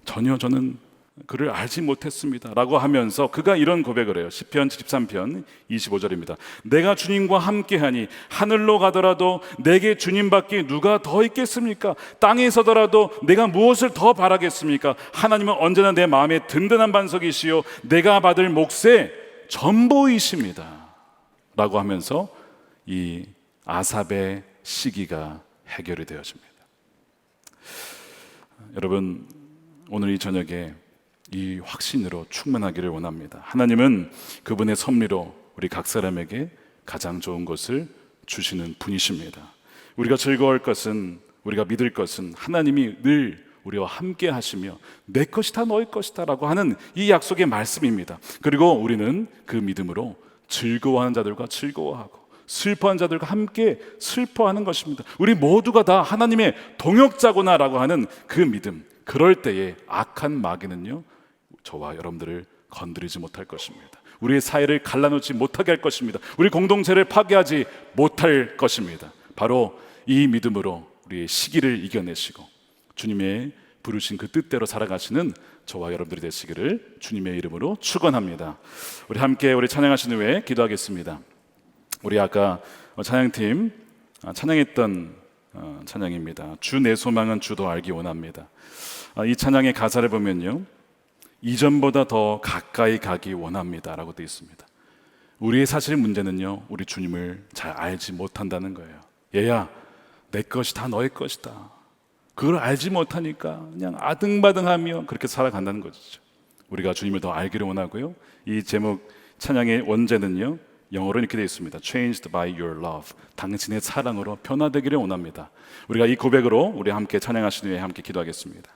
전혀 저는 그를 알지 못했습니다 라고 하면서 그가 이런 고백을 해요. 시편 73편 25절입니다. 내가 주님과 함께하니 하늘로 가더라도 내게 주님밖에 누가 더 있겠습니까? 땅에 서더라도 내가 무엇을 더 바라겠습니까? 하나님은 언제나 내 마음에 든든한 반석이시요 내가 받을 몫의 전부이십니다 라고 하면서 이 아삽의 시기가 해결이 되어집니다. 여러분, 오늘 이 저녁에 이 확신으로 충만하기를 원합니다. 하나님은 그분의 섭리로 우리 각 사람에게 가장 좋은 것을 주시는 분이십니다. 우리가 즐거워할 것은, 우리가 믿을 것은 하나님이 늘 우리와 함께 하시며 내 것이 다 너의 것이다 라고 하는 이 약속의 말씀입니다. 그리고 우리는 그 믿음으로 즐거워하는 자들과 즐거워하고 슬퍼하는 자들과 함께 슬퍼하는 것입니다. 우리 모두가 다 하나님의 동역자구나라고 하는 그 믿음, 그럴 때에 악한 마귀는요 저와 여러분들을 건드리지 못할 것입니다. 우리의 사이를 갈라놓지 못하게 할 것입니다. 우리 공동체를 파괴하지 못할 것입니다. 바로 이 믿음으로 우리의 시기를 이겨내시고 주님의 부르신 그 뜻대로 살아가시는 저와 여러분들이 되시기를 주님의 이름으로 축원합니다. 우리 함께 우리 찬양하신 후에 기도하겠습니다. 우리 아까 찬양팀 찬양했던 찬양입니다. 주 내 소망은 주도 알기 원합니다. 이 찬양의 가사를 보면요, 이전보다 더 가까이 가기 원합니다 라고 되어 있습니다. 우리의 사실 문제는요, 우리 주님을 잘 알지 못한다는 거예요. 얘야, 내 것이 다 너의 것이다. 그걸 알지 못하니까 그냥 아등바등하며 그렇게 살아간다는 것이죠. 우리가 주님을 더 알기를 원하고요, 이 제목 찬양의 원제는요, 영어로 이렇게 되어 있습니다. Changed by your love. 당신의 사랑으로 변화되기를 원합니다. 우리가 이 고백으로 우리 함께 찬양하신 후에 함께 기도하겠습니다.